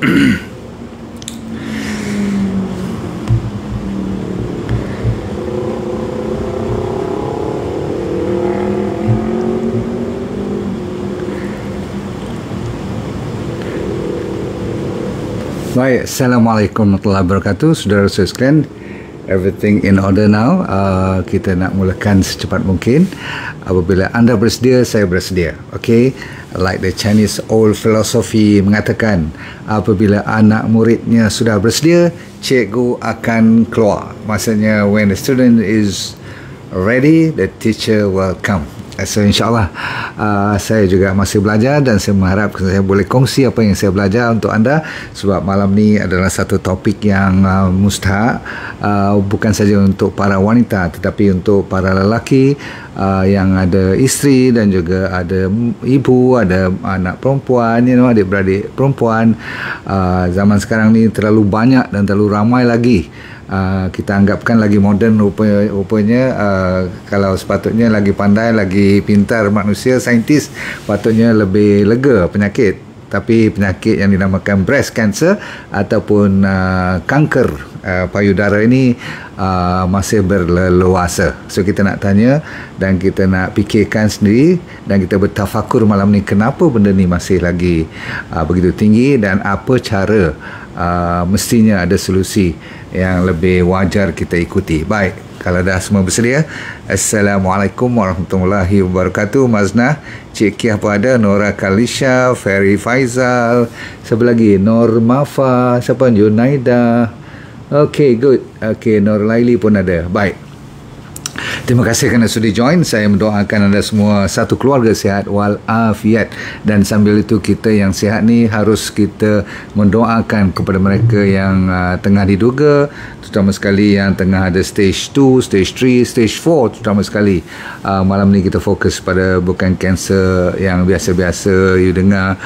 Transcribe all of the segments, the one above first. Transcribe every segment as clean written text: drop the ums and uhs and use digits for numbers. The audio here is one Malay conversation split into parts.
Baik, Assalamualaikum warahmatullahi wabarakatuh. Saudara sekalian, everything in order now. Kita nak mulakan secepat mungkin. Apabila anda bersedia, saya bersedia. Okay, like the Chinese old philosophy mengatakan, apabila anak muridnya sudah bersedia, cikgu akan keluar. Maksudnya, when the student is ready, the teacher will come. So insyaAllah saya juga masih belajar dan saya mengharap saya boleh kongsi apa yang saya belajar untuk anda, sebab malam ni adalah satu topik yang mustahak, bukan saja untuk para wanita tetapi untuk para lelaki yang ada isteri dan juga ada ibu, ada anak perempuan, adik-beradik perempuan. Zaman sekarang ni terlalu banyak dan terlalu ramai lagi. Kita anggapkan lagi moden rupanya. Kalau sepatutnya lagi pandai, lagi pintar manusia, saintis, patutnya lebih lega penyakit. Tapi penyakit yang dinamakan breast cancer ataupun kanker payudara ini masih berleluasa. So kita nak tanya dan kita nak fikirkan sendiri dan kita bertafakur malam ni, kenapa benda ni masih lagi begitu tinggi dan apa cara mestinya ada solusi yang lebih wajar kita ikuti. Baik, kalau dah semua bersedia. Assalamualaikum warahmatullahi wabarakatuh. Maznah, Cik Kia apa ada? Nora Kalisha, Ferry Faizal, siapa lagi? Nur Mafa, siapa? Junaida. Okay, good. Okay, Nur Laili pun ada. Baik, terima kasih kerana sudi join. Saya mendoakan anda semua satu keluarga sihat walafiat. Dan sambil itu, kita yang sihat ni harus kita mendoakan kepada mereka yang tengah diduga, terutama sekali yang tengah ada stage 2, stage 3, stage 4 terutama sekali. Malam ni kita fokus pada bukan kanser yang biasa-biasa you dengar,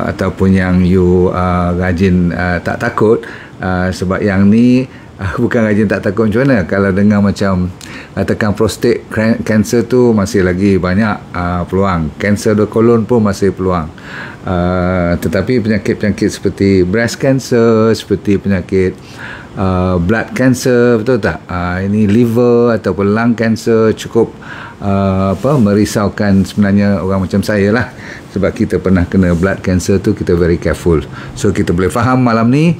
ataupun yang you rajin tak takut. Sebab yang ni bukan rajin tak takut macam mana. Kalau dengar macam katakan prostate cancer tu masih lagi banyak peluang. Kanser kolon pun masih peluang. Tetapi penyakit-penyakit seperti breast cancer, seperti penyakit blood cancer, betul tak? Ini liver ataupun lung cancer cukup merisaukan sebenarnya orang macam saya lah. Sebab kita pernah kena blood cancer tu, kita very careful. So kita boleh faham malam ni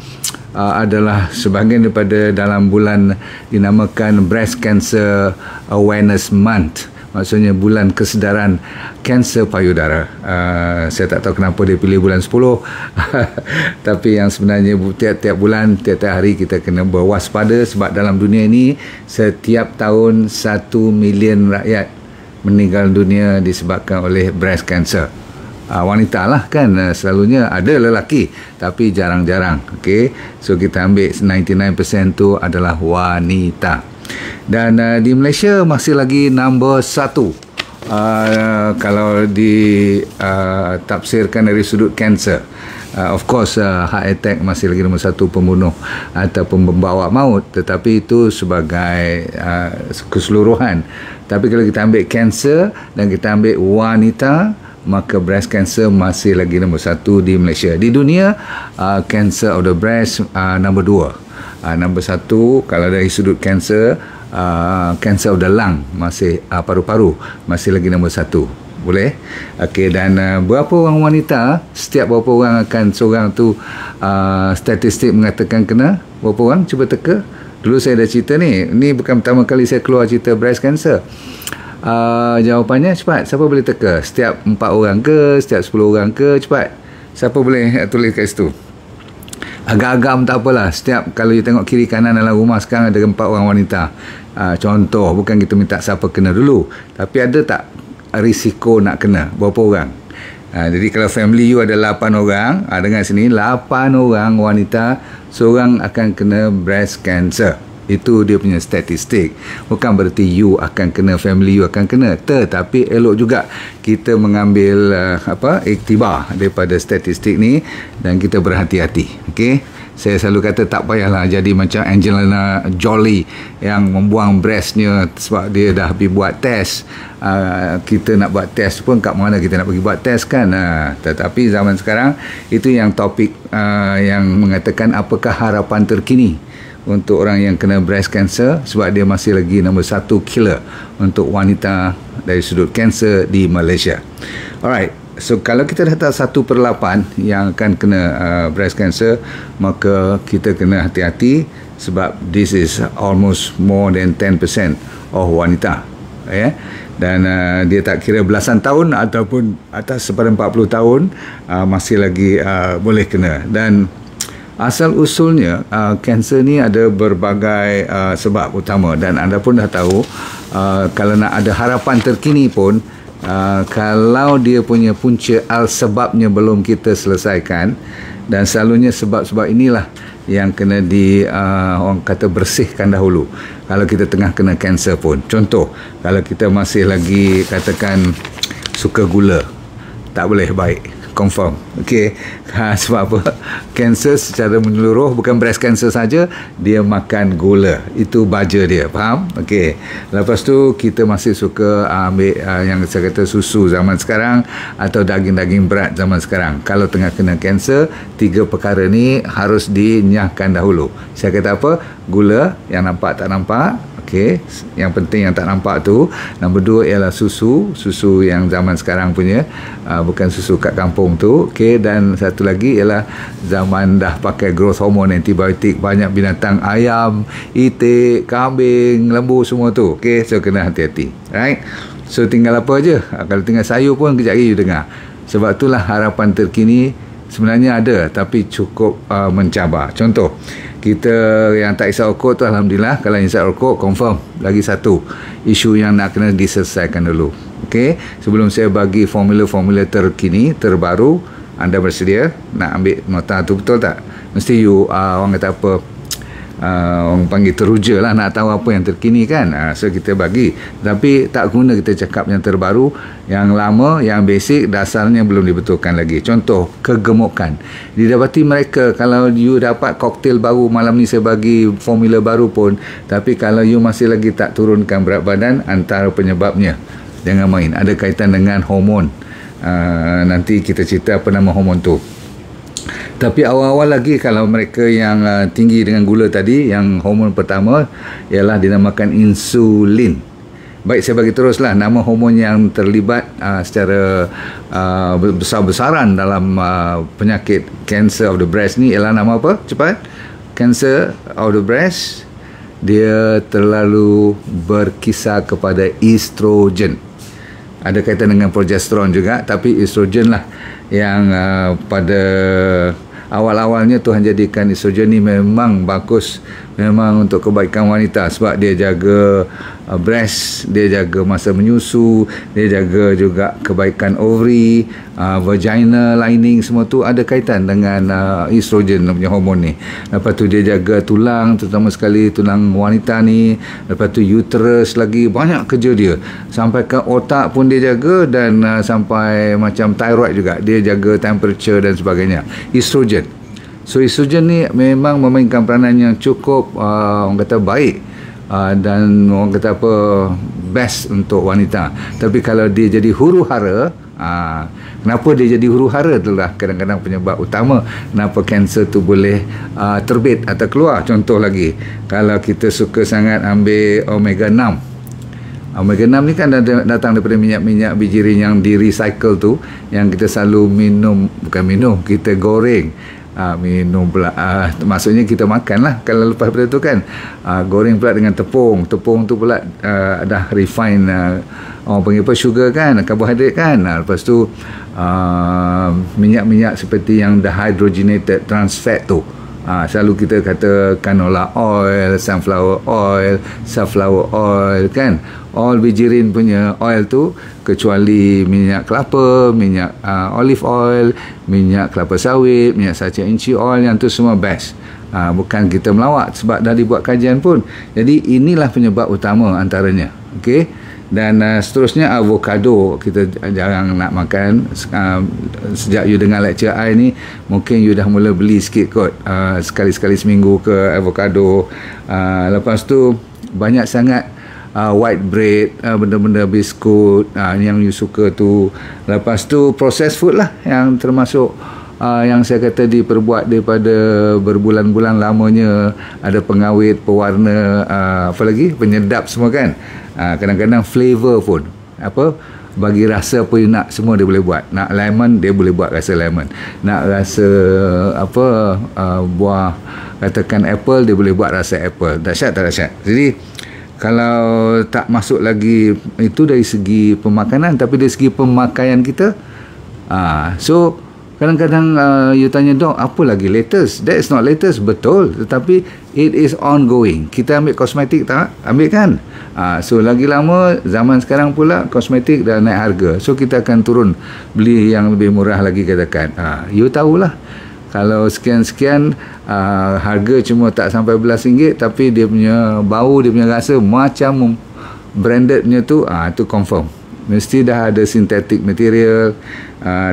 adalah sebahagian daripada dalam bulan dinamakan Breast Cancer Awareness Month. Maksudnya bulan kesedaran kanser payudara. Saya tak tahu kenapa dia pilih bulan 10. Tapi yang sebenarnya tiap-tiap bulan, tiap-tiap hari kita kena berwaspada. Sebab dalam dunia ini setiap tahun 1 million rakyat meninggal dunia disebabkan oleh breast cancer. Wanita lah kan, selalunya ada lelaki tapi jarang-jarang. Okay, so kita ambil 99% tu adalah wanita. Dan di Malaysia masih lagi nombor 1 kalau ditafsirkan dari sudut kanser. Of course, heart attack masih lagi nombor 1 pembunuh ataupun membawa maut, tetapi itu sebagai keseluruhan. Tapi kalau kita ambil kanser dan kita ambil wanita, maka breast cancer masih lagi nombor 1 di Malaysia. Di dunia, cancer of the breast nombor 2. Nombor 1 kalau dari sudut cancer, cancer of the lung masih paru-paru masih lagi nombor 1. Boleh? Okey, dan berapa orang wanita, setiap berapa orang akan seorang tu, statistik mengatakan kena berapa orang? Cuba teka. Dulu saya dah cerita ni bukan pertama kali saya keluar cerita breast cancer. Jawapannya cepat. Siapa boleh teka? Setiap 4 orang ke? Setiap 10 orang ke? Cepat. Siapa boleh tulis kat situ? Agak-agak tak apalah. Setiap, kalau you tengok kiri kanan dalam rumah sekarang ada 4 orang wanita. Contoh, bukan kita minta siapa kena dulu, tapi ada tak risiko nak kena? Berapa orang? Jadi kalau family you ada 8 orang, dengar sini, 8 orang wanita, seorang akan kena breast cancer. Itu dia punya statistik. Bukan berarti you akan kena, family you akan kena. Tetapi elok juga kita mengambil iktibar daripada statistik ni dan kita berhati-hati. Okey. Saya selalu kata tak payahlah jadi macam Angelina Jolie yang membuang breastnya sebab dia dah pergi buat test. Kita nak buat test pun kat mana kita nak pergi buat test kan. Tetapi zaman sekarang itu yang topik yang mengatakan apakah harapan terkini untuk orang yang kena breast cancer, sebab dia masih lagi nombor 1 killer untuk wanita dari sudut kanser di Malaysia. Alright, so kalau kita dah tahu 1/8 yang akan kena breast cancer, maka kita kena hati-hati sebab this is almost more than 10% of wanita, dan dia tak kira belasan tahun ataupun atas daripada 40 tahun masih lagi boleh kena. Dan asal usulnya kanser ni ada berbagai sebab utama, dan anda pun dah tahu kalau nak ada harapan terkini pun kalau dia punya punca sebabnya belum kita selesaikan, dan selalunya sebab-sebab inilah yang kena orang kata bersihkan dahulu kalau kita tengah kena kanser pun. Contoh, kalau kita masih lagi katakan suka gula, tak boleh baik, confirm. Okey. Sebab apa? Kanser secara menyeluruh, bukan breast cancer saja, dia makan gula. Itu baja dia. Faham? Okey. Lepas tu kita masih suka ambil yang saya kata susu zaman sekarang atau daging-daging berat zaman sekarang. Kalau tengah kena kanser, 3 perkara ni harus dinyahkan dahulu. Saya kata apa? Gula, yang nampak tak nampak. Okey, yang penting yang tak nampak tu. Nombor 2 ialah susu yang zaman sekarang punya, bukan susu kat kampung tu. Okey, dan satu lagi ialah zaman dah pakai growth hormone, antibiotik, banyak binatang, ayam, itik, kambing, lembu, semua tu. Okey, so kena hati-hati. Right? So tinggal apa aje? Kalau tinggal sayur pun kejap lagi you dengar. Sebab itulah harapan terkini sebenarnya ada, tapi cukup mencabar. Contoh, kita yang tak isap rokok tu alhamdulillah. Kalau yang isap rokok, confirm lagi satu isu yang nak kena diselesaikan dulu. Okey, sebelum saya bagi formula-formula terkini, terbaru, anda bersedia nak ambil nota tu, betul tak? Mesti you orang kata apa, orang panggil teruja lah, nak tahu apa yang terkini kan. So kita bagi, tapi tak guna kita cakap yang terbaru. Yang lama, yang basic, dasarnya belum dibetulkan lagi. Contoh, kegemukan didapati mereka. Kalau you dapat koktail baru, malam ni saya bagi formula baru pun, tapi kalau you masih lagi tak turunkan berat badan, antara penyebabnya, jangan main, ada kaitan dengan hormon. Nanti kita cerita apa nama hormon tu. Tapi awal-awal lagi, kalau mereka yang tinggi dengan gula tadi, yang hormon pertama ialah dinamakan insulin. Baik, saya bagi teruslah nama hormon yang terlibat secara besar-besaran dalam penyakit cancer of the breast ni ialah nama apa? Cepat. Cancer of the breast, dia terlalu berkisar kepada estrogen. Ada kaitan dengan progesteron juga, tapi estrogen lah yang pada awal-awalnya Tuhan jadikan estrogen ni memang bagus, memang untuk kebaikan wanita, sebab dia jaga breast, dia jaga masa menyusu, dia jaga juga kebaikan ovary, vagina lining, semua tu ada kaitan dengan estrogen punya hormon ni. Lepas tu dia jaga tulang, terutama sekali tulang wanita ni. Lepas tu uterus lagi, banyak kerja dia. Sampai ke otak pun dia jaga, dan sampai macam thyroid juga, dia jaga temperature dan sebagainya. Estrogen. So estrogen ni memang memainkan peranan yang cukup orang kata baik, dan orang kata apa, best untuk wanita. Tapi kalau dia jadi huru-hara, kenapa dia jadi huru-hara itulah kadang-kadang penyebab utama kenapa kanser tu boleh terbit atau keluar. Contoh lagi, kalau kita suka sangat ambil omega 6. Omega 6 ni kan datang daripada minyak-minyak bijirin yang di recycle tu, yang kita selalu minum, bukan minum, kita goreng. Minum pula, maksudnya kita makan lah kalau lepas daripada tu kan. Goreng pula dengan tepung tu pula dah refine, orang panggil apa, sugar kan, karbohidrat kan. Lepas tu minyak-minyak seperti yang dah hydrogenated trans fat tu, selalu kita kata canola oil, sunflower oil kan, all bijirin punya oil tu, kecuali minyak kelapa, minyak olive oil, minyak kelapa sawit, minyak sacha inci oil, yang tu semua best. Bukan kita melawat, sebab dah dibuat kajian pun. Jadi inilah penyebab utama antaranya. Okey, Dan seterusnya avocado kita jarang nak makan. Sejak you dengar lecture I ni, mungkin you dah mula beli sikit kot, sekali-sekali seminggu ke avocado. Lepas tu banyak sangat white bread, benda-benda biskut yang you suka tu. Lepas tu processed food lah, yang termasuk yang saya kata diperbuat daripada berbulan-bulan lamanya, ada pengawet, pewarna, apa lagi, penyedap semua kan. Kadang-kadang flavor pun, bagi rasa apa you nak, semua dia boleh buat. Nak lemon, dia boleh buat rasa lemon. Nak rasa buah, katakan apple, dia boleh buat rasa apple. Dahsyat tak dahsyat? Jadi kalau tak masuk lagi itu dari segi pemakanan, tapi dari segi pemakaian kita, so kadang-kadang you tanya, dok, apa lagi latest? That is not latest, betul, tetapi it is ongoing. Kita ambil kosmetik tak? Ambil kan? So lagi lama, zaman sekarang pula kosmetik dah naik harga, so kita akan turun beli yang lebih murah lagi, katakan. You tahulah, kalau sekian-sekian harga cuma tak sampai RM11, tapi dia punya bau, dia punya rasa macam branded punya tu, tu confirm mesti dah ada synthetic material,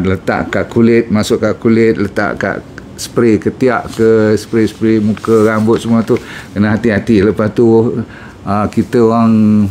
letak kat kulit, masuk kat kulit, letak kat spray ketiak ke, spray muka, rambut, semua tu kena hati-hati. Lepas tu kita orang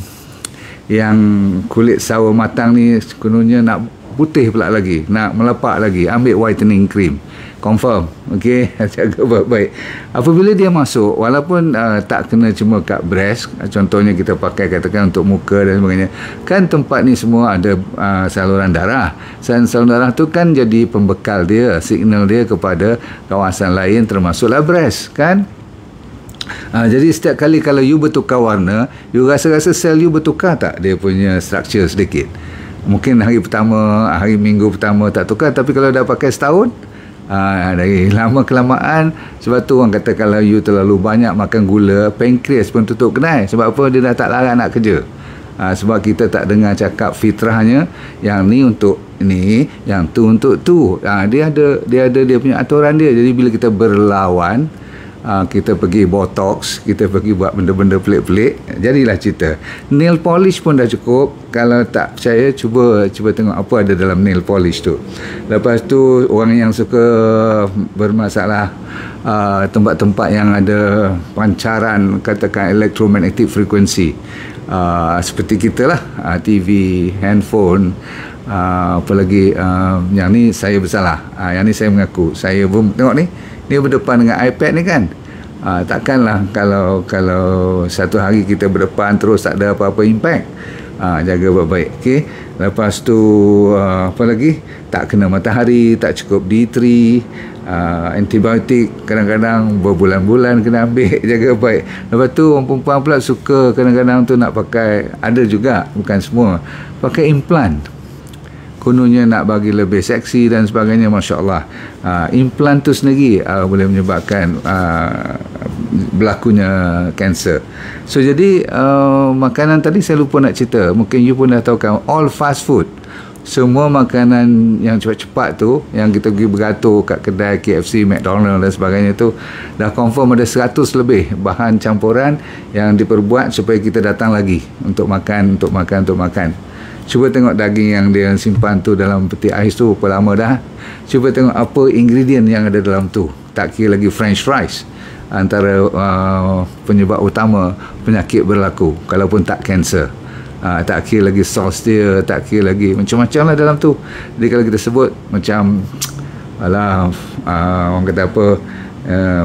yang kulit sawo matang ni kononnya nak putih pula lagi, nak melepak lagi, ambil whitening cream, confirm. Okey, jaga baik-baik. Apabila dia masuk, walaupun tak kena cuma kat breast, contohnya kita pakai katakan untuk muka dan sebagainya, kan tempat ni semua ada saluran darah. Saluran darah tu kan jadi pembekal dia, signal dia kepada kawasan lain, termasuklah breast kan. Jadi setiap kali kalau you bertukar warna, you rasa-rasa sel you bertukar tak dia punya structure sedikit. Mungkin hari pertama, hari minggu pertama tak tukar, tapi kalau dah pakai setahun, dari lama kelamaan, sebab tu orang kata kalau you terlalu banyak makan gula, pankreas pun tutup kedai. Sebab apa? Dia dah tak larat nak kerja. Sebab kita tak dengar cakap fitrahnya, yang ni untuk ni, yang tu untuk tu. Dia punya aturan dia. Jadi bila kita berlawan, kita pergi botox, kita pergi buat benda-benda pelik-pelik, jadilah cerita. Nail polish pun dah cukup. Kalau tak percaya, cuba tengok apa ada dalam nail polish tu. Lepas tu orang yang suka bermasalah tempat-tempat yang ada pancaran, katakan electromagnetic frequency, seperti kita lah, TV, handphone, apa lagi, yang ni saya bersalah, yang ni saya mengaku, saya pun tengok ni berdepan dengan iPad ni kan. Takkanlah kalau satu hari kita berdepan terus tak ada apa-apa impact. Jaga baik-baik. Okey. Lepas tu apa lagi? Tak kena matahari, tak cukup D3, antibiotik kadang-kadang berbulan-bulan kena ambil. Jaga baik. Lepas tu orang perempuan pula suka kadang-kadang tu nak pakai, ada juga, bukan semua, pakai implant. Kononnya nak bagi lebih seksi dan sebagainya. Masya Allah, implant tu sendiri boleh menyebabkan berlakunya kanser. So jadi makanan tadi saya lupa nak cerita, mungkin you pun dah tahu kan, all fast food, semua makanan yang cepat-cepat tu, yang kita pergi beratur kat kedai KFC, McDonald dan sebagainya tu, dah confirm ada 100 lebih bahan campuran yang diperbuat supaya kita datang lagi untuk makan. Cuba tengok daging yang dia simpan tu dalam peti ais tu berapa lama dah. Cuba tengok apa ingredient yang ada dalam tu. Tak kira lagi french fries, antara penyebab utama penyakit berlaku, kalaupun tak kanser. Tak kira lagi sos dia, tak kira lagi macam-macam lah dalam tu. Jadi kalau kita sebut macam orang kata apa,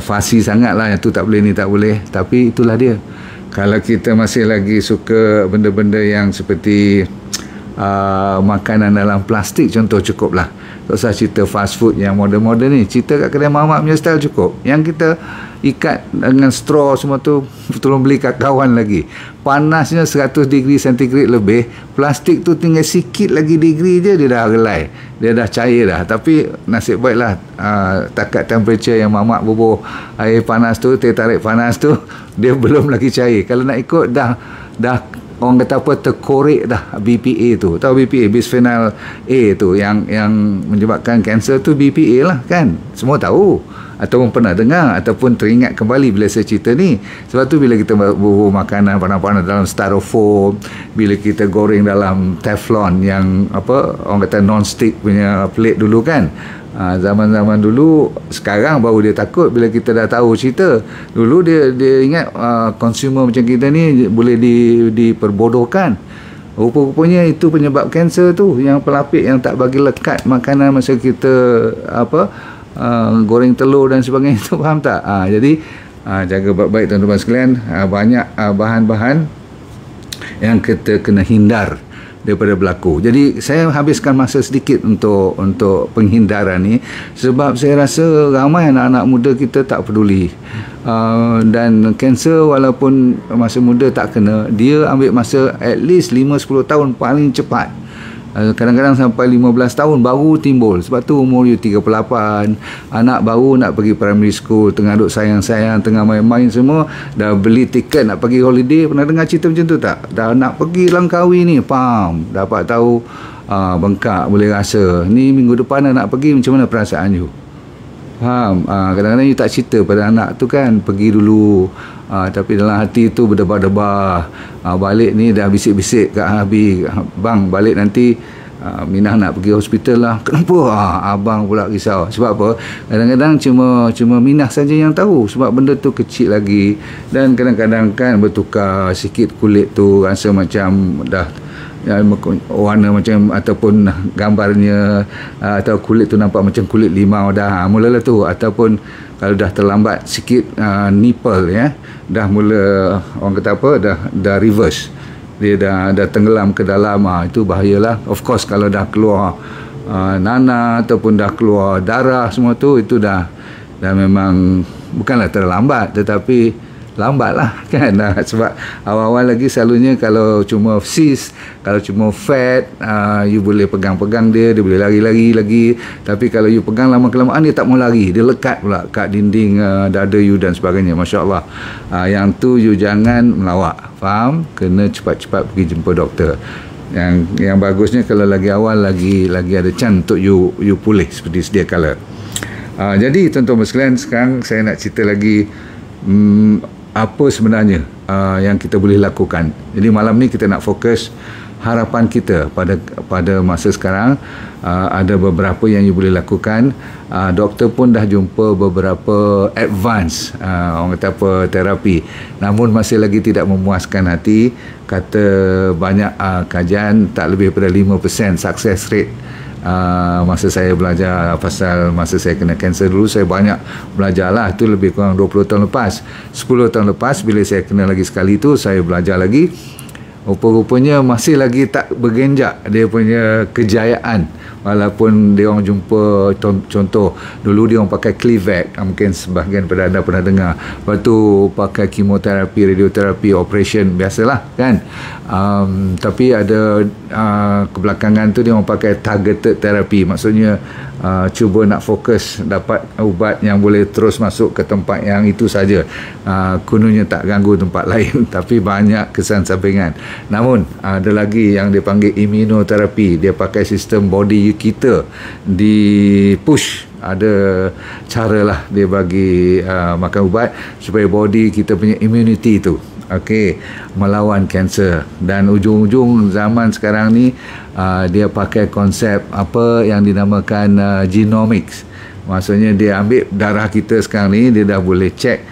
fasi sangat lah, yang tu tak boleh, ni tak boleh. Tapi itulah dia. Kalau kita masih lagi suka benda-benda yang seperti makanan dalam plastik contoh, cukup lah. Tak usah cerita fast food yang moden-moden ni, cerita kat kedai mamak punya style cukup. Yang kita ikat dengan straw semua tu, tolong beli kat kawan lagi, panasnya 100 degree centigrade lebih, plastik tu tinggal sikit lagi degree je, dia dah relai, dia dah cair dah. Tapi nasib baiklah takat temperature yang mamak bubuh air panas tu, teh tarik panas tu, dia belum lagi cair. Kalau nak ikut dah orang kata apa, terkorek dah BPA tu. Tahu BPA, bisphenol A tu, yang menyebabkan kanser tu BPA lah kan, semua tahu. ataupun pernah dengar ataupun teringat kembali bila saya cerita ni. Sebab tu bila kita bubuh makanan panas-panas dalam styrofoam, bila kita goreng dalam teflon yang orang kata non-stick punya plate dulu kan, zaman-zaman dulu, sekarang baru dia takut bila kita dah tahu cerita. Dulu dia ingat consumer macam kita ni boleh diperbodohkan. Rupa-rupanya itu penyebab kanser tu, yang pelapik yang tak bagi lekat makanan masa kita goreng telur dan sebagainya tu, faham tak? Jadi jaga baik-baik tuan-tuan sekalian. Banyak bahan-bahan yang kita kena hindar daripada berlaku. Jadi saya habiskan masa sedikit untuk penghindaran ni, sebab saya rasa ramai anak-anak muda kita tak peduli. Dan kanser walaupun masa muda tak kena, dia ambil masa at least 5-10 tahun paling cepat. Kadang-kadang sampai 15 tahun baru timbul. Sebab tu umur you 38, anak baru nak pergi primary school, tengah duk sayang-sayang, tengah main-main semua, dah beli tiket nak pergi holiday. Pernah dengar cerita macam tu tak? Dah nak pergi Langkawi ni, dapat tahu bengkak, boleh rasa ni minggu depan nak pergi, macam mana perasaan you? Faham? Kadang-kadang you tak cerita pada anak tu kan, pergi dulu, tapi dalam hati tu berdebar-debar. Balik ni dah bisik-bisik kat Habib, bang balik nanti Minah nak pergi hospital lah. Kenapa? Abang pula risau. Sebab apa? Kadang-kadang cuma Minah saja yang tahu, sebab benda tu kecil lagi, dan kadang-kadang kan bertukar sikit kulit tu, rasa macam dah warna macam, ataupun gambarnya atau kulit tu nampak macam kulit limau dah, mulalah tu. Ataupun kalau dah terlambat sikit nipple dah mula, orang kata apa, dah reverse, dia dah tenggelam ke dalam, itu bahayalah. Of course kalau dah keluar nanah ataupun dah keluar darah semua tu, itu dah memang bukanlah terlambat, tetapi lambatlah kan. Sebab awal-awal lagi selalunya kalau cuma cyst, kalau cuma fat, you boleh pegang-pegang dia boleh lari-lari lagi. Tapi kalau you pegang lama-kelamaan, dia tak mau lari, dia lekat pula kat dinding dada you dan sebagainya. Masya Allah. Yang tu you jangan melawak, faham? Kena cepat-cepat pergi jumpa doktor. Yang bagusnya kalau lagi awal, lagi ada chance untuk you pulih seperti sedia kala. Jadi tuan-tuan sekalian, sekarang saya nak cerita lagi apa sebenarnya yang kita boleh lakukan. Jadi malam ni kita nak fokus harapan kita pada masa sekarang. Ada beberapa yang you boleh lakukan. Doktor pun dah jumpa beberapa advance orang kata apa, terapi, namun masih lagi tidak memuaskan hati. Kata banyak kajian, tak lebih daripada 5% success rate. Masa saya belajar pasal masa saya kena kanser dulu, saya banyak belajar lah. Itu lebih kurang 20 tahun lepas, 10 tahun lepas, bila saya kena lagi sekali tu, saya belajar lagi. Rupa-rupanya masih lagi tak bergenjak dia punya kejayaan. Walaupun dia orang jumpa contoh dulu dia orang pakai Clevac, mungkin sebahagian pada anda pernah dengar. Lepas tu pakai kemoterapi, radioterapi, operation, biasalah kan. Tapi ada kebelakangan tu dia orang pakai targeted therapy. Maksudnya cuba nak fokus dapat ubat yang boleh terus masuk ke tempat yang itu saja, kononnya tak ganggu tempat lain. Tapi banyak kesan sampingan. Namun ada lagi yang dia panggil immunoterapi. Dia pakai sistem body kita di push. Ada cara lah dia bagi makan ubat supaya body kita punya immunity tu melawan kanser. Dan ujung-ujung zaman sekarang ni dia pakai konsep apa yang dinamakan genomics. Maksudnya dia ambil darah kita sekarang ni, dia dah boleh check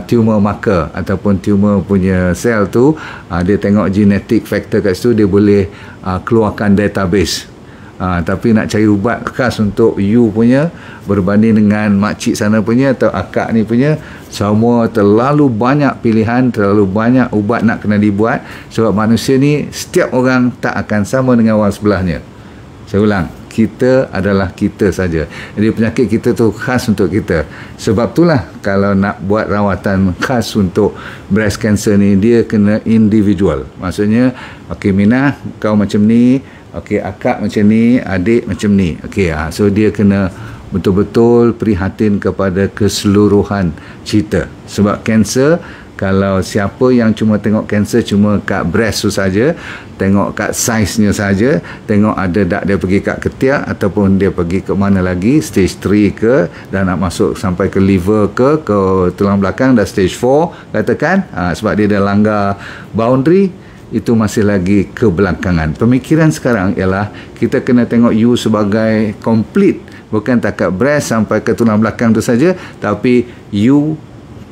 tumor marker ataupun tumor punya sel tu. Dia tengok genetic factor kat situ, dia boleh keluarkan database. Tapi nak cari ubat khas untuk you punya, berbanding dengan makcik sana punya atau akak ni punya, semua terlalu banyak pilihan, terlalu banyak ubat nak kena dibuat. Sebab manusia ni, setiap orang tak akan sama dengan orang sebelahnya. Saya ulang, kita adalah kita saja. Jadi penyakit kita tu khas untuk kita. Sebab itulah kalau nak buat rawatan khas untuk breast cancer ni, dia kena individual. Maksudnya, Minah, kau macam ni, akak macam ni, adik macam ni. So dia kena betul-betul prihatin kepada keseluruhan cerita. Sebab kanser Kalau siapa yang cuma tengok kanser cuma kat breast tu saja, tengok kat saiznya saja, tengok ada tak dia pergi kat ketiak ataupun dia pergi ke mana lagi, stage 3 ke, dan nak masuk sampai ke liver ke tulang belakang, dah stage 4 katakan, sebab dia dah langgar boundary, itu masih lagi kebelakangan. Pemikiran sekarang ialah kita kena tengok you sebagai complete, bukan takat breast sampai ke tulang belakang tu saja, tapi you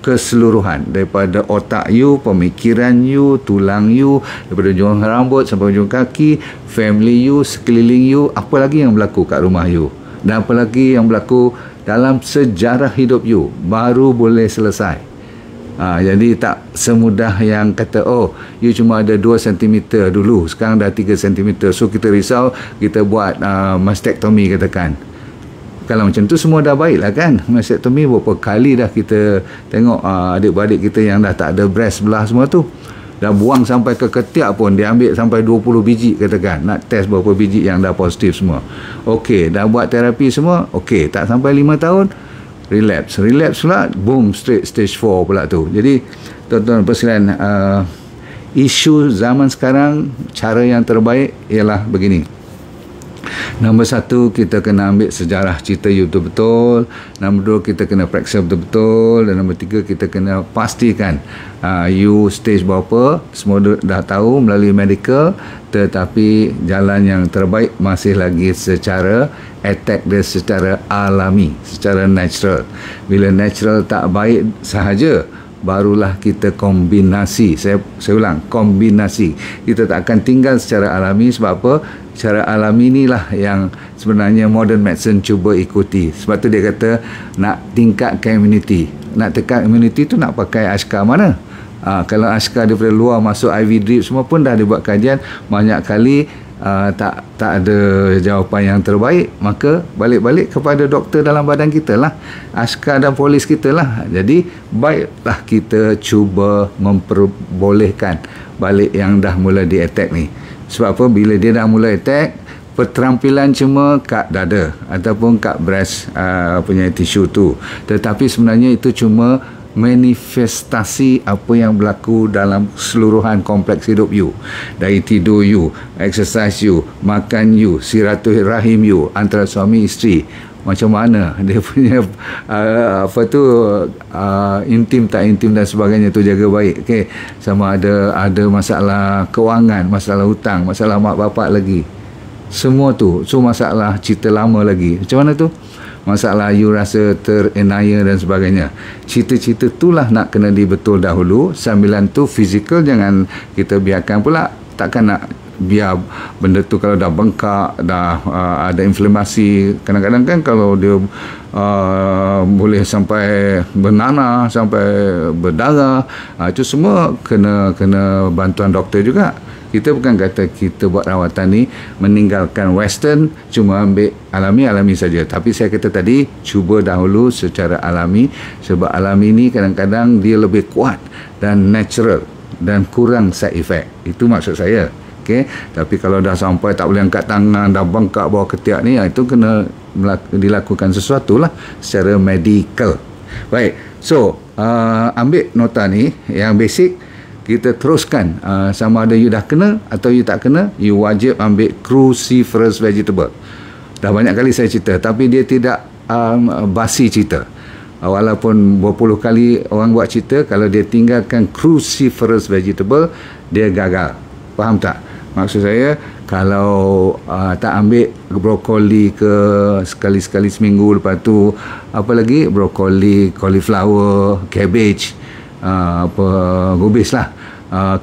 keseluruhan, daripada otak you, pemikiran you, tulang you, daripada ujung rambut sampai ujung kaki, family you, sekeliling you, apa lagi yang berlaku kat rumah you, dan apa lagi yang berlaku dalam sejarah hidup you, baru boleh selesai. Jadi tak semudah yang kata, oh, you cuma ada 2 cm dulu, sekarang dah 3 cm, so kita risau, kita buat mastektomi katakan. Kalau macam tu semua dah baik lah kan. Mastektomi berapa kali dah kita tengok adik-beradik kita yang dah tak ada breast sebelah semua tu, dah buang sampai ke ketiak pun, dia ambil sampai 20 biji katakan, nak test berapa biji yang dah positif semua. Okey, dah buat terapi semua, okey, tak sampai 5 tahun relapse pula, boom, straight stage 4 pula tu. Jadi tuan-tuan persekalian, isu zaman sekarang, cara yang terbaik ialah begini. Nombor 1, kita kena ambil sejarah cerita you betul-betul. Nombor 2, kita kena periksa betul-betul. Dan nombor 3, kita kena pastikan you stage berapa. Semua dah tahu melalui medical, tetapi jalan yang terbaik masih lagi secara attack dia secara alami, secara natural. Bila natural tak baik sahaja, barulah kita kombinasi. Saya ulang, kombinasi. Kita tak akan tinggal secara alami. Sebab apa? Secara alami inilah yang sebenarnya modern medicine cuba ikuti. Sebab tu dia kata nak tingkatkan immunity. Nak tekan immunity tu nak pakai askar mana? Kalau askar daripada luar masuk IV drip semua pun dah dibuat kajian banyak kali, tak ada jawapan yang terbaik, maka balik-balik kepada doktor dalam badan kita lah, askar dan polis kita lah. Jadi baiklah kita cuba memperbolehkan balik yang dah mula di attack ni. Sebab apa? Bila dia dah mula attack, perterampilan cuma kat dada ataupun kat breast punya tisu tu, tetapi sebenarnya itu cuma manifestasi apa yang berlaku dalam keseluruhan kompleks hidup you, dari tidur you, exercise you, makan you, silaturahim you antara suami isteri, macam mana dia punya intim tak intim dan sebagainya tu jaga baik. Okey, sama ada masalah kewangan, masalah hutang, masalah mak bapak lagi, semua tu, so masalah cerita lama lagi, macam mana tu, masalah you rasa terenaya dan sebagainya. Cerita-cerita itulah nak kena dibetul dahulu. Sambilan tu fizikal jangan kita biarkan pula. Takkan nak biar benda tu kalau dah bengkak, dah ada inflamasi. Kadang-kadang kan kalau dia boleh sampai bernanah, sampai berdarah, itu semua kena bantuan doktor juga. Kita bukan kata kita buat rawatan ni meninggalkan western, cuma ambil alami saja. Tapi saya kata tadi, cuba dahulu secara alami, sebab alami ni kadang-kadang dia lebih kuat dan natural dan kurang side effect. Itu maksud saya. Okay? Tapi kalau dah sampai tak boleh angkat tangan, dah bengkak bawah ketiak ni, itu kena dilakukan sesuatu lah secara medical. Baik, so ambil nota ni yang basic. Kita teruskan, sama ada you dah kena atau you tak kena, you wajib ambil cruciferous vegetable. Dah banyak kali saya cerita, tapi dia tidak basi cerita. Walaupun berpuluh kali orang buat cerita, kalau dia tinggalkan cruciferous vegetable, dia gagal. Faham tak? Maksud saya, kalau tak ambil brokoli ke sekali-sekali seminggu, lepas tu apa lagi, brokoli, cauliflower, cabbage, gubis lah,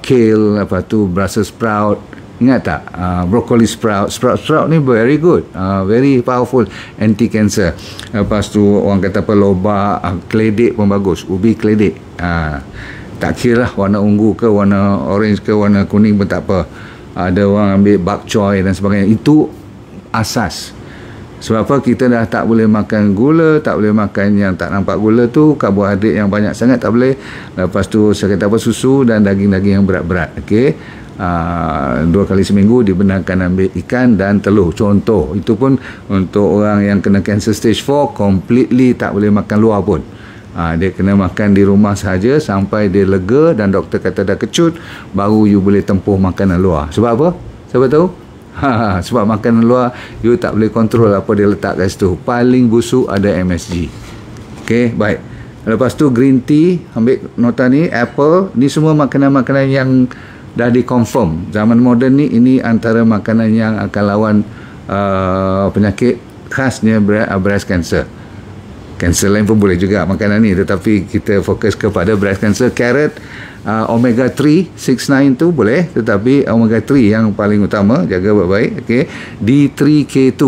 kale, lepas tu Brussels sprout, ingat tak, broccoli sprout ni very good, very powerful anti-cancer. Lepas tu orang kata apa, lobak, keledek pun bagus, ubi keledek, tak kira lah warna ungu ke, warna orange ke, warna kuning pun tak apa. Ada orang ambil bak choy dan sebagainya, itu asas. Sebab apa? Kita dah tak boleh makan gula, tak boleh makan yang tak nampak gula tu, karbohidrat yang banyak sangat tak boleh. Lepas tu saya kata apa, susu dan daging-daging yang berat-berat. Okey, 2 kali seminggu dibenarkan ambil ikan dan telur, contoh. Itu pun untuk orang yang kena cancer stage 4, completely tak boleh makan luar pun. Dia kena makan di rumah sahaja sampai dia lega dan doktor kata dah kecut, baru you boleh tempuh makanan luar. Sebab apa? Siapa tahu? Sebab makanan luar you tak boleh kontrol apa dia letak kat situ. Paling busuk ada MSG. Okey, baik. Lepas tu green tea, ambil nota ni, apple, ni semua makanan-makanan yang dah dikonfirm. Zaman moden ni, ini antara makanan yang akan lawan penyakit khasnya breast cancer. Kanser lain pun boleh juga makanan ni, tetapi kita fokus kepada breast cancer. Carrot, omega 3 69 tu boleh, tetapi omega 3 yang paling utama, jaga baik-baik. Okey, D3K2,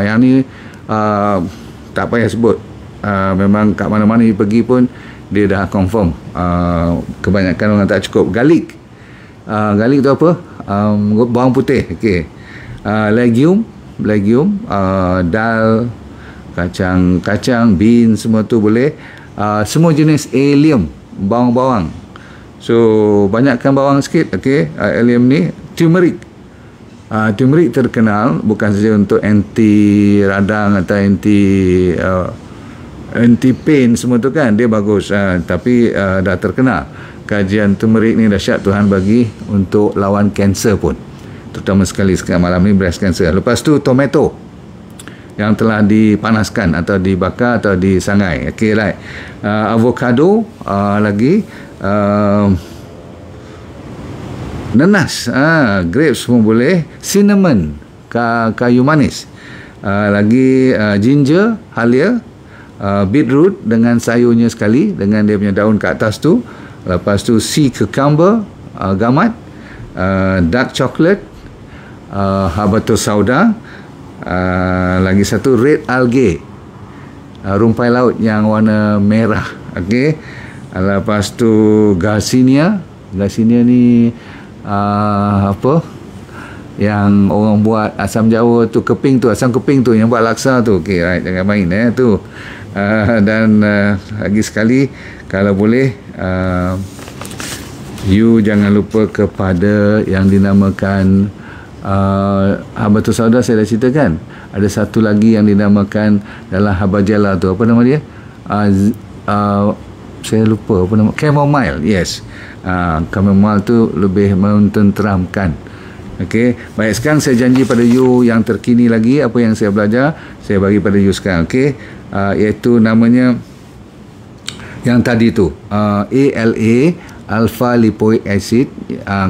yang ni tak payah sebut, memang kat mana-mana you pergi pun dia dah confirm. Kebanyakan orang tak cukup. Garlic tu apa? Bawang putih. Okey, legume, dal, kacang, bean, semua tu boleh. Semua jenis allium, bawang-bawang. So banyakkan bawang sikit. Okey, allium ni. Turmeric, turmeric terkenal bukan saja untuk anti radang atau anti pain semua tu kan, dia bagus. Tapi dah terkenal kajian turmeric ni dahsyat Tuhan bagi untuk lawan kanser pun, terutama sekali sekarang malam ni breast cancer. Lepas tu tomato yang telah dipanaskan atau dibakar atau disangai. Okey, right. Avocado, lagi nanas, grapes pun boleh. Cinnamon, kayu manis, lagi ginger, halia, beetroot dengan sayurnya sekali, dengan dia punya daun kat atas tu. Lepas tu sea cucumber, gamat, dark chocolate, habatus sauda, lagi satu red algae, rumpai laut yang warna merah. Okey, lepas tu Garcinia ni apa yang orang buat asam Jawa tu, asam keping tu yang buat laksa tu. Okey, right, jangan main tu. Dan lagi sekali, kalau boleh, you jangan lupa kepada yang dinamakan habatus sauda. Saya dah ceritakan. Ada satu lagi yang dinamakan dalam habajala tu, apa nama dia? Saya lupa apa nama. Chamomile. Yes. Chamomile tu lebih mententeramkan. Okey, baik, sekarang saya janji pada you yang terkini lagi apa yang saya belajar, saya bagi pada you sekarang. Okey, iaitu namanya yang tadi tu, ALA, alpha lipoic acid.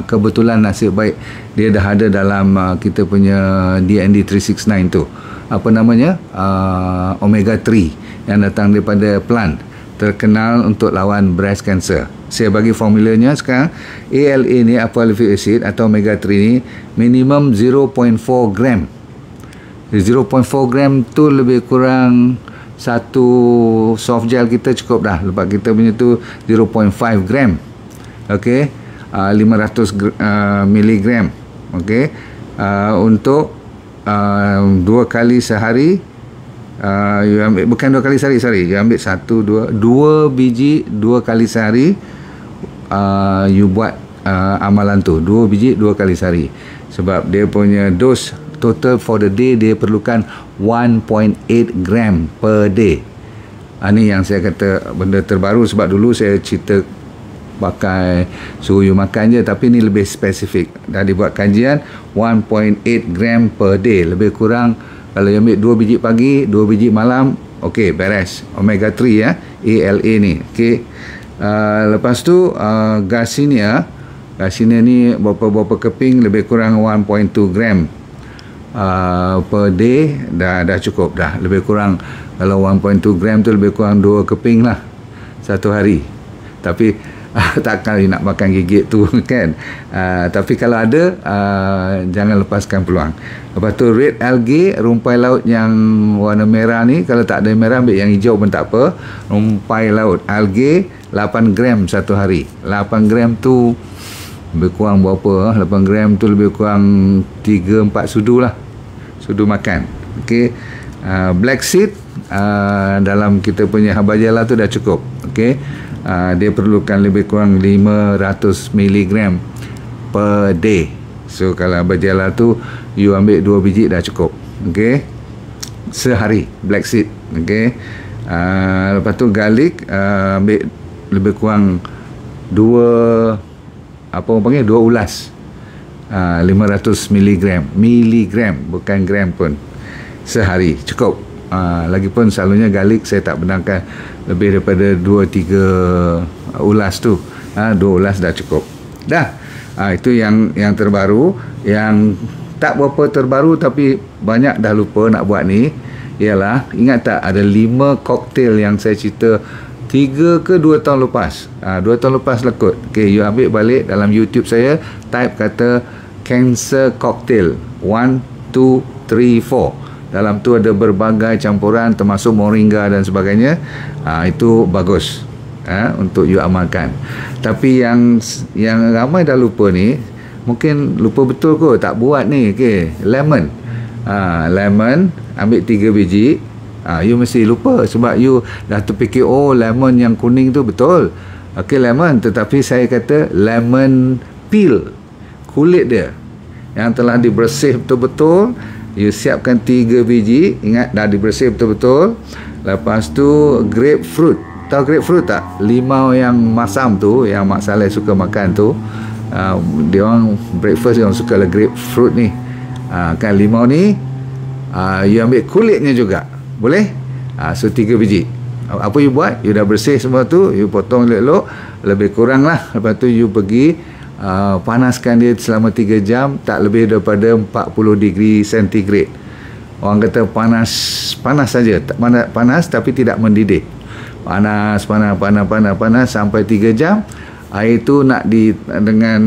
Kebetulan nasib baik dia dah ada dalam kita punya DND 369 tu. Apa namanya? Omega 3 yang datang daripada plant, terkenal untuk lawan breast cancer. Saya bagi formulanya sekarang. ALA ni, alpha lipoic acid atau omega 3 ni, minimum 0.4 gram. 0.4 gram tu lebih kurang satu soft gel kita cukup dah. Lepas kita punya tu 0.5 gram. Okey, 500 miligram. Okey, untuk 2 kali sehari. You ambil, bukan 2 kali sehari, you ambil 2 biji 2 kali sehari. You buat amalan tu 2 biji 2 kali sehari, sebab dia punya dose total for the day dia perlukan 1.8 gram per day. Ni yang saya kata benda terbaru, sebab dulu saya cerita pakai suruh you makan je, tapi ni lebih spesifik. Dah dibuat kajian 1.8 gram per day. Lebih kurang kalau you ambil 2 biji pagi, 2 biji malam, okey, beres. Omega 3 ya, ALA ni. Okey. Lepas tu Garcinia ni berapa keping, lebih kurang 1.2 gram per day, dah cukup dah. Lebih kurang kalau 1.2 gram tu lebih kurang 2 keping lah satu hari. Tapi takkan nak makan gigit tu kan. Tapi kalau ada, jangan lepaskan peluang. Lepas tu red algae, rumpai laut yang warna merah ni, kalau tak ada merah ambil yang hijau pun tak apa. Rumpai laut algae 8 gram satu hari. 8 gram tu lebih kurang berapa? 8 gram tu lebih kurang 3-4 sudu lah, sudu makan. Okey. Black seed dalam kita punya habajala tu dah cukup. Okey. Dia perlukan lebih kurang 500 mg per day. So kalau habajala tu you ambil 2 biji dah cukup. Okey, sehari black seed. Okey, Lepas tu garlic ambil lebih kurang 2 ulas, 500 miligram bukan gram pun, sehari cukup. Lagipun selalunya garlic saya tak benarkan lebih daripada 2-3 ulas tu. 2 ulas dah cukup dah. Itu yang terbaru. Yang tak berapa terbaru tapi banyak dah lupa nak buat ni ialah, ingat tak ada 5 koktail yang saya cerita 3 ke 2 tahun lepas. 2 tahun lepas lah kot. Okay, you ambil balik dalam YouTube saya, type kata cancer cocktail 1, 2, 3, 4. Dalam tu ada berbagai campuran termasuk moringa dan sebagainya. Itu bagus untuk you amalkan. Tapi yang ramai dah lupa ni, mungkin lupa betul kot tak buat ni. Okay, lemon. Lemon ambil 3 biji. You mesti lupa sebab you dah terfikir lemon yang kuning tu betul. Okay, lemon, tetapi saya kata lemon peel, kulit dia yang telah dibersih betul-betul. You siapkan 3 biji, ingat dah dibersih betul-betul. Lepas tu grapefruit. Tahu grapefruit tak? Limau yang masam tu, yang Mak Saleh suka makan tu. Dia orang breakfast dia orang suka lah grapefruit ni. Kan limau ni you ambil kulitnya juga boleh. So 3 biji. Apa you buat? You dah bersih semua tu, you potong elok-elok, lebih kurang lah. Lepas tu you pergi panaskan dia selama 3 jam, tak lebih daripada 40 degree centigrade. Orang kata panas saja, panas tapi tidak mendidih. Panas sampai 3 jam. Air tu nak dengan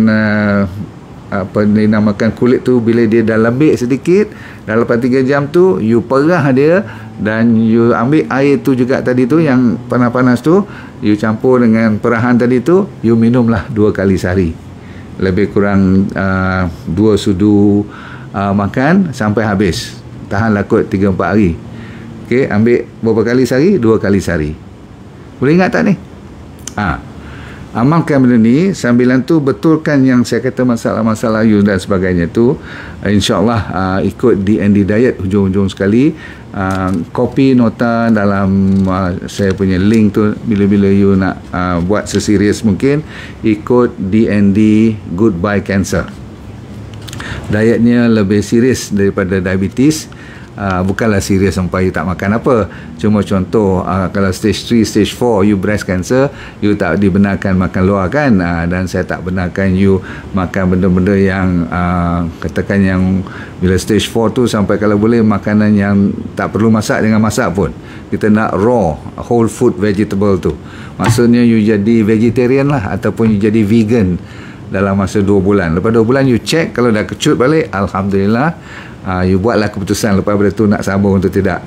apa dinamakan kulit tu, bila dia dah lembik sedikit, dah lepas 3 jam tu you perah dia, dan you ambil air tu juga tadi tu yang panas-panas tu, you campur dengan perahan tadi tu, you minumlah 2 kali sehari. Lebih kurang 2 sudu makan sampai habis. Tahanlah kot 3-4 hari. Okey, ambil berapa kali sehari? 2 kali sehari. Boleh ingat tak ni? Amalkan benda ni, sambilan tu betulkan yang saya kata masalah-masalah you dan sebagainya tu. InsyaAllah ikut DND diet hujung-hujung sekali. Copy nota dalam saya punya link tu, bila-bila you nak buat seserius mungkin, ikut DND Goodbye Cancer. Dietnya lebih serius daripada diabetes. Bukanlah serius sampai you tak makan apa. Cuma contoh, kalau stage 3, stage 4 you breast cancer, you tak dibenarkan makan luar kan. Dan saya tak benarkan you makan benda-benda yang katakan yang bila stage 4 tu, sampai kalau boleh makanan yang tak perlu masak, jangan masak pun. Kita nak raw, whole food vegetable tu. Maksudnya you jadi vegetarian lah, ataupun you jadi vegan dalam masa 2 bulan. Lepas 2 bulan you check, kalau dah kecut balik, Alhamdulillah, you buatlah keputusan lepas pada tu nak sambung atau tidak.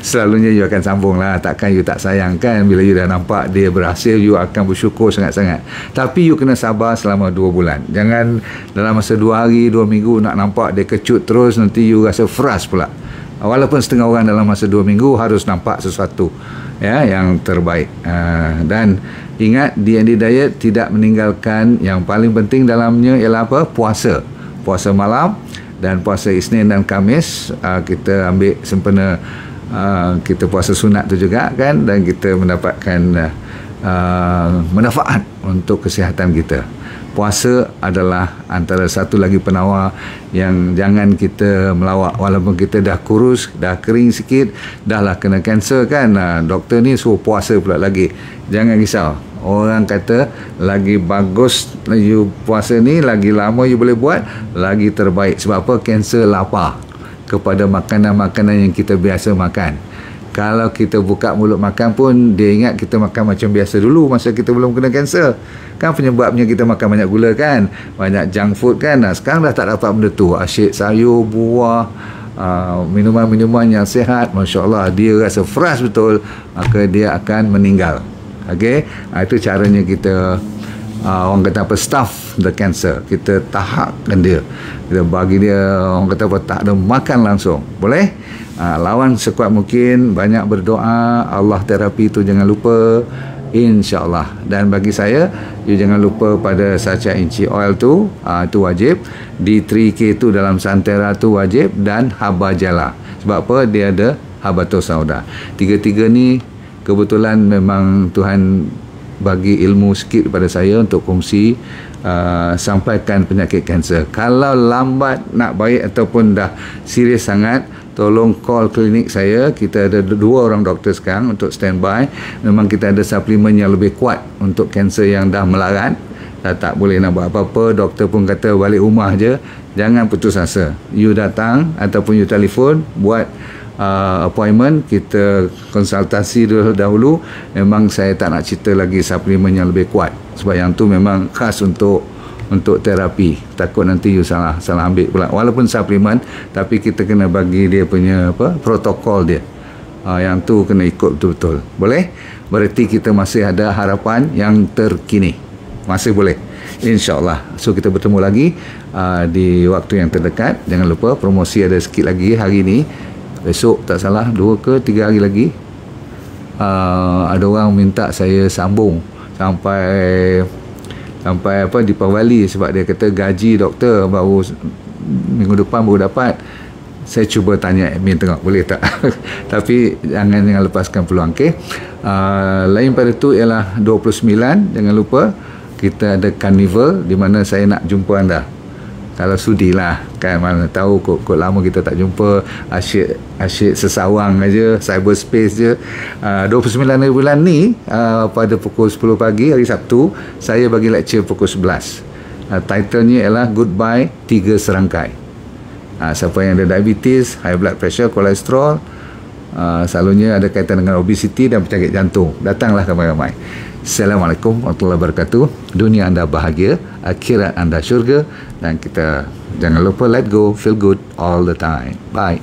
Selalunya you akan sambung lah. Takkan you tak sayang kan. Bila you dah nampak dia berhasil, you akan bersyukur sangat-sangat. Tapi you kena sabar selama 2 bulan. Jangan dalam masa 2 hari, 2 minggu nak nampak dia kecut terus, nanti you rasa frust pula. Walaupun setengah orang dalam masa 2 minggu harus nampak sesuatu yang terbaik. Dan ingat, DND diet tidak meninggalkan yang paling penting dalamnya ialah apa? Puasa malam dan puasa Isnin dan Khamis. Kita ambil sempena kita puasa sunat tu juga kan, dan kita mendapatkan manfaat untuk kesihatan kita. Puasa adalah antara satu lagi penawar yang jangan kita melawak. Walaupun kita dah kurus, dah kering sikit, dah lah kena kanser kan, doktor ni suruh puasa pula lagi. Jangan risau. Orang kata lagi bagus you puasa ni, lagi lama you boleh buat, lagi terbaik. Sebab apa? Kanser lapar kepada makanan-makanan yang kita biasa makan. Kalau kita buka mulut makan pun, dia ingat kita makan macam biasa dulu masa kita belum kena kanser. Kan penyebabnya kita makan banyak gula kan, banyak junk food kan. Sekarang dah tak dapat benda tu. Asyik sayur, buah, minuman-minuman yang sihat, Masya Allah, dia rasa fresh betul, maka dia akan meninggal. Okey, itu caranya kita orang kata apa, stuff the cancer. Kita tahapkan dia, kita bagi dia, orang kata apa, tak ada makan langsung. Boleh? Lawan sekuat mungkin, banyak berdoa, Allah terapi tu jangan lupa, InsyaAllah. Dan bagi saya, you jangan lupa pada Sacha Inci Oil tu, itu wajib. D3K tu dalam Santera tu wajib, dan Haba Jala. Sebab apa? Dia ada Habatus Sauda. Tiga-tiga ni kebetulan memang Tuhan bagi ilmu sikit kepada saya untuk kongsi sampaikan penyakit kanser. Kalau lambat nak baik ataupun dah serius sangat, tolong call klinik saya. Kita ada 2 orang doktor sekarang untuk standby. Memang kita ada suplemen yang lebih kuat untuk kanser yang dah melarat, dah tak boleh nak buat apa-apa. Doktor pun kata balik rumah je, jangan putus asa. You datang ataupun you telefon, buat appointment, kita konsultasi dahulu. Memang saya tak nak cerita lagi suplemen yang lebih kuat, sebab yang tu memang khas untuk terapi. Takut nanti you salah ambil pula. Walaupun suplemen, tapi kita kena bagi dia punya protokol dia. Yang tu kena ikut betul-betul. Boleh? Berarti kita masih ada harapan yang terkini. Masih boleh, InsyaAllah. So kita bertemu lagi di waktu yang terdekat. Jangan lupa promosi ada sikit lagi hari ni. Besok tak salah 2 ke 3 hari lagi, ada orang minta saya sambung sampai Deepavali, sebab dia kata gaji doktor baru minggu depan baru dapat. Saya cuba tanya admin tengok boleh tak. Tapi jangan lepaskan peluang. Lain pada tu ialah 29, jangan lupa kita ada carnival di mana saya nak jumpa anda. Kalau sudilah, kan, mana tahu kok lama kita tak jumpa, asyik sesawang aja, cyberspace je. 29 bulan ni pada pukul 10 pagi hari Sabtu, saya bagi lecture pukul 11. Titlenya ialah Goodbye 3 Serangkai. Siapa yang ada diabetes, high blood pressure, kolesterol, selalunya ada kaitan dengan obesiti dan penyakit jantung, datanglah ramai-ramai. Assalamualaikum warahmatullahi wabarakatuh. Dunia anda bahagia, akhirat anda syurga. Dan kita jangan lupa let go, feel good all the time. Bye.